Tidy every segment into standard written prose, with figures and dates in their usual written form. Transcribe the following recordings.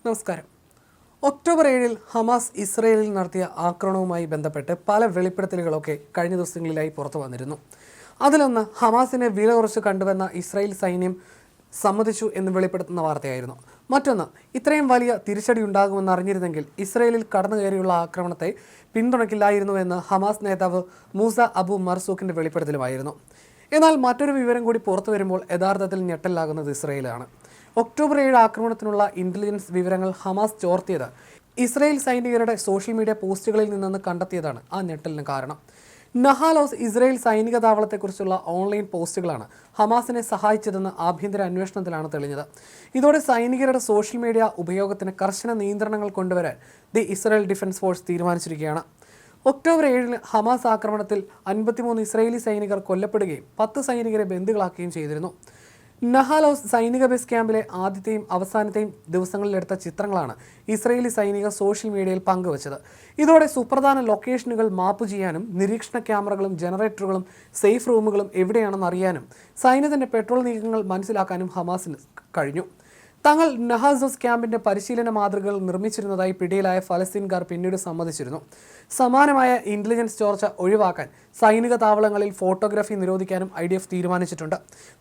നമസ്കാരം. October 7-ൽ Hamas ഇസ്രയേലിൽ നടത്തിയ ആക്രമണവുമായി ബന്ധപ്പെട്ട് പല വെളിപ്പെടുത്തലുകളൊക്കെ കഴിഞ്ഞ ദിവസങ്ങളിലായി പുറത്തു വന്നിരുന്നു. അതിലൊന്ന് ഹമാസിനെ വില കുറച്ച് കണ്ടുവെന്ന ഇസ്രായേൽ സൈന്യം സമ്മതിച്ചു എന്ന് വെളിപ്പെടുത്തുന്ന വാർത്തയായിരുന്നു. മറ്റൊന്ന്, ഇത്രയും വലിയ തിരിച്ചടി ഉണ്ടാകുമെന്ന് അറിഞ്ഞിരുന്നെങ്കിൽ ഇസ്രയേലിൽ കടന്നു കയറിയുള്ള ആക്രമണത്തെ പിന്തുണയ്ക്കില്ലായിരുന്നുവെന്ന് ഹമാസ് നേതാവ് മൂസ അബു മർസൂഖിൻ്റെ വെളിപ്പെടുത്തലുമായിരുന്നു. എന്നാൽ മറ്റൊരു വിവരം കൂടി പുറത്തു വരുമ്പോൾ യഥാർത്ഥത്തിൽ ഞെട്ടലാകുന്നത് ഇസ്രയേലാണ്. ഒക്ടോബർ 7 ആക്രമണത്തിനുള്ള ഇന്റലിജൻസ് വിവരങ്ങൾ ഹമാസ് ചോർത്തിയത് ഇസ്രായേൽ സൈനികരുടെ സോഷ്യൽ മീഡിയ പോസ്റ്റുകളിൽ നിന്നെന്ന് കണ്ടെത്തിയതാണ് ആ ഞെട്ടലിന് കാരണം. നഹാലോസ് ഇസ്രായേൽ സൈനിക താവളത്തെക്കുറിച്ചുള്ള ഓൺലൈൻ പോസ്റ്റുകളാണ് ഹമാസിനെ സഹായിച്ചതെന്ന് ആഭ്യന്തര അന്വേഷണത്തിലാണ് തെളിഞ്ഞത്. ഇതോടെ സൈനികരുടെ സോഷ്യൽ മീഡിയ ഉപയോഗത്തിന് കർശന നിയന്ത്രണങ്ങൾ കൊണ്ടുവരാൻ ദി ഇസ്രായേൽ ഡിഫൻസ് ഫോഴ്സ് തീരുമാനിച്ചിരിക്കുകയാണ്. ഒക്ടോബർ 7-ന് ഹമാസ് ആക്രമണത്തിൽ 53 ഇസ്രായേലി സൈനികർ കൊല്ലപ്പെടുകയും 10 സൈനികരെ ബന്ദികളാക്കുകയും ചെയ്തിരുന്നു. നഹാലോസ് സൈനിക ബേസ് ക്യാമ്പിലെ ആദ്യത്തെയും അവസാനത്തെയും ദിവസങ്ങളിലെടുത്ത ചിത്രങ്ങളാണ് ഇസ്രായേലി സൈനികർ സോഷ്യൽ മീഡിയയിൽ പങ്കുവച്ചത്. ഇതോടെ സുപ്രധാന ലൊക്കേഷനുകൾ മാപ്പ് ചെയ്യാനും നിരീക്ഷണ ക്യാമറകളും ജനറേറ്ററുകളും സേഫ് റൂമുകളും എവിടെയാണെന്ന് അറിയാനും സൈന്യത്തിൻ്റെ പെട്രോൾ നീക്കങ്ങൾ മനസ്സിലാക്കാനും ഹമാസിന് കഴിഞ്ഞു. തങ്ങൾ നഹാസോസ് ക്യാമ്പിൻ്റെ പരിശീലന മാതൃകകൾ നിർമ്മിച്ചിരുന്നതായി പിടിയിലായ ഫലസ്തീൻകാർ പിന്നീട് സമ്മതിച്ചിരുന്നു. സമാനമായ ഇന്റലിജൻസ് ചോർച്ച ഒഴിവാക്കാൻ സൈനിക താവളങ്ങളിൽ ഫോട്ടോഗ്രാഫി നിരോധിക്കാനും IDF തീരുമാനിച്ചിട്ടുണ്ട്.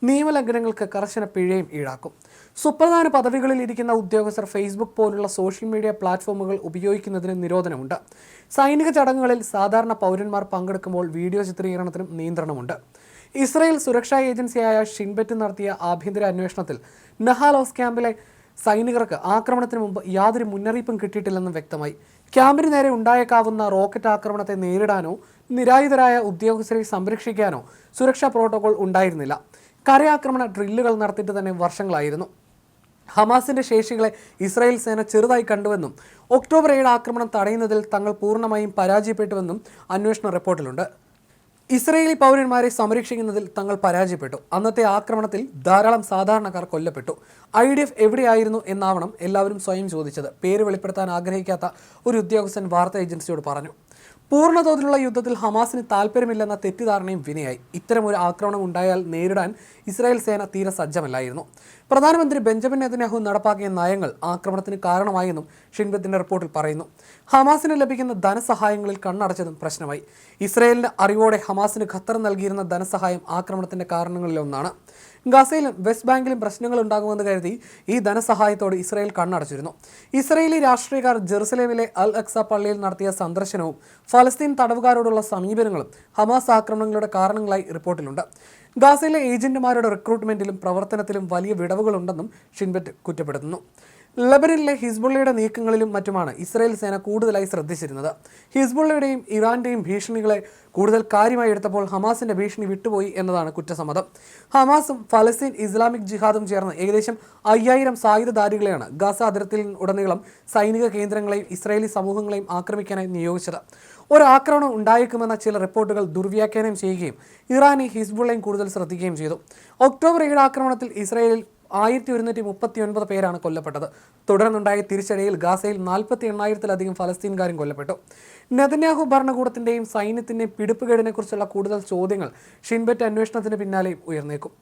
നിയമലംഘനങ്ങൾക്ക് കർശന പിഴയും ഈടാക്കും. സുപ്രധാന പദവികളിൽ ഇരിക്കുന്ന ഉദ്യോഗസ്ഥർ ഫേസ്ബുക്ക് പോലുള്ള സോഷ്യൽ മീഡിയ പ്ലാറ്റ്ഫോമുകൾ ഉപയോഗിക്കുന്നതിന് നിരോധനമുണ്ട്. സൈനിക ചടങ്ങുകളിൽ സാധാരണ പൗരന്മാർ പങ്കെടുക്കുമ്പോൾ വീഡിയോ ചിത്രീകരണത്തിനും നിയന്ത്രണമുണ്ട്. ഇസ്രായേൽ സുരക്ഷാ ഏജൻസിയായ ഷിൻബെറ്റ് നടത്തിയ ആഭ്യന്തര അന്വേഷണത്തിൽ നഹാലോസ് ക്യാമ്പിലെ സൈനികർക്ക് ആക്രമണത്തിന് മുമ്പ് യാതൊരു മുന്നറിയിപ്പും കിട്ടിയിട്ടില്ലെന്നും വ്യക്തമായി. ക്യാമ്പിന് നേരെ ഉണ്ടായേക്കാവുന്ന റോക്കറ്റ് ആക്രമണത്തെ നേരിടാനോ നിരായുധരായ ഉദ്യോഗസ്ഥരെ സംരക്ഷിക്കാനോ സുരക്ഷാ പ്രോട്ടോകോൾ ഉണ്ടായിരുന്നില്ല. കരയാക്രമണ ഡ്രില്ലുകൾ നടത്തിയിട്ട് തന്നെ വർഷങ്ങളായിരുന്നു. ഹമാസിന്റെ ശേഷികളെ ഇസ്രായേൽ സേന ചെറുതായി കണ്ടുവെന്നും ഒക്ടോബർ 7 ആക്രമണം തടയുന്നതിൽ തങ്ങൾ പൂർണ്ണമായും പരാജയപ്പെട്ടുവെന്നും അന്വേഷണ റിപ്പോർട്ടിലുണ്ട്. ഇസ്രായേലി പൗരന്മാരെ സംരക്ഷിക്കുന്നതിൽ തങ്ങൾ പരാജയപ്പെട്ടു. അന്നത്തെ ആക്രമണത്തിൽ ധാരാളം സാധാരണക്കാർ കൊല്ലപ്പെട്ടു. IDF എവിടെയായിരുന്നു എന്നാവണം എല്ലാവരും സ്വയം ചോദിച്ചത്, പേര് വെളിപ്പെടുത്താൻ ആഗ്രഹിക്കാത്ത ഒരു ഉദ്യോഗസ്ഥൻ വാർത്താ ഏജൻസിയോട് പറഞ്ഞു. പൂർണ്ണതോതിലുള്ള യുദ്ധത്തിൽ ഹമാസിന് താല്പര്യമില്ലെന്ന തെറ്റിദ്ധാരണയും വിനയായി. ഇത്തരമൊരു ആക്രമണം ഉണ്ടായാൽ നേരിടാൻ ഇസ്രായേൽ സേന തീരെ സജ്ജമല്ലായിരുന്നു. പ്രധാനമന്ത്രി ബെഞ്ചമിൻ നെതന്യാഹു നടപ്പാക്കിയ നയങ്ങൾ ആക്രമണത്തിന് കാരണമായെന്നും ഷിൻബെത്തിന്റെ റിപ്പോർട്ടിൽ പറയുന്നു. ഹമാസിന് ലഭിക്കുന്ന ധനസഹായങ്ങളിൽ കണ്ണടച്ചതും പ്രശ്നമായി. ഇസ്രായേലിന്റെ അറിവോടെ ഹമാസിന് ഖത്തർ നൽകിയിരുന്ന ധനസഹായം ആക്രമണത്തിന്റെ കാരണങ്ങളിലൊന്നാണ്. ഗസയിലും വെസ്റ്റ് ബാങ്കിലും പ്രശ്നങ്ങൾ ഉണ്ടാകുമെന്ന് കരുതി ഈ ധനസഹായത്തോട് ഇസ്രായേൽ കണ്ണടച്ചിരുന്നു. ഇസ്രായേലി രാഷ്ട്രീയക്കാർ ജെറുസലേമിലെ അൽ അക്സ പള്ളിയിൽ നടത്തിയ സന്ദർശനവും ഫലസ്തീൻ തടവുകാരോടുള്ള സമീപനങ്ങളും ഹമാസ് ആക്രമണങ്ങളുടെ കാരണങ്ങളായി റിപ്പോർട്ടിലുണ്ട്. ഗാസയിലെ ഏജന്റുമാരുടെ റിക്രൂട്ട്മെന്റിലും പ്രവർത്തനത്തിലും വലിയ വിടവുകളുണ്ടെന്നും ഷിൻബെറ്റ് കുറ്റപ്പെടുത്തുന്നു. ലബനനിലെ ഹിസ്ബുള്ളയുടെ നീക്കങ്ങളിലും മറ്റുമാണ് ഇസ്രായേൽ സേന കൂടുതലായി ശ്രദ്ധിച്ചിരുന്നത്. ഹിസ്ബുള്ളയുടെയും ഇറാന്റെയും ഭീഷണികളെ കൂടുതൽ കാര്യമായി എടുത്തപ്പോൾ ഹമാസിന്റെ ഭീഷണി വിട്ടുപോയി എന്നതാണ് കുറ്റസമ്മതം. ഹമാസും ഫലസ്തീൻ ഇസ്ലാമിക് ജിഹാദും ചേർന്ന് ഏകദേശം 5000 സായുധധാരികളെയാണ് ഗാസ അതിർത്തിയിൽ ഉടനീളം സൈനിക കേന്ദ്രങ്ങളെയും ഇസ്രായേലി സമൂഹങ്ങളെയും ആക്രമിക്കാനായി നിയോഗിച്ചത്. ഒരു ആക്രമണം ഉണ്ടായേക്കുമെന്ന ചില റിപ്പോർട്ടുകൾ ദുർവ്യാഖ്യാനം ചെയ്യുകയും ഇറാനെ ഹിസ്ബുള്ളയും കൂടുതൽ ശ്രദ്ധിക്കുകയും ചെയ്തു. ഒക്ടോബർ 7 ആക്രമണത്തിൽ ഇസ്രായേലിൽ 1139 പേരാണ് കൊല്ലപ്പെട്ടത്. തുടർന്നുണ്ടായ തിരിച്ചടിയിൽ ഗാസയിൽ 48,000-ത്തിലധികം ഫലസ്തീൻകാരും കൊല്ലപ്പെട്ടു. നെതന്യാഹു ഭരണകൂടത്തിൻ്റെയും സൈന്യത്തിൻ്റെയും പിടിപ്പുകേടിനെക്കുറിച്ചുള്ള കൂടുതൽ ചോദ്യങ്ങൾ ഷിൻബെറ്റ് അന്വേഷണത്തിന് പിന്നാലെയും ഉയർന്നേക്കും.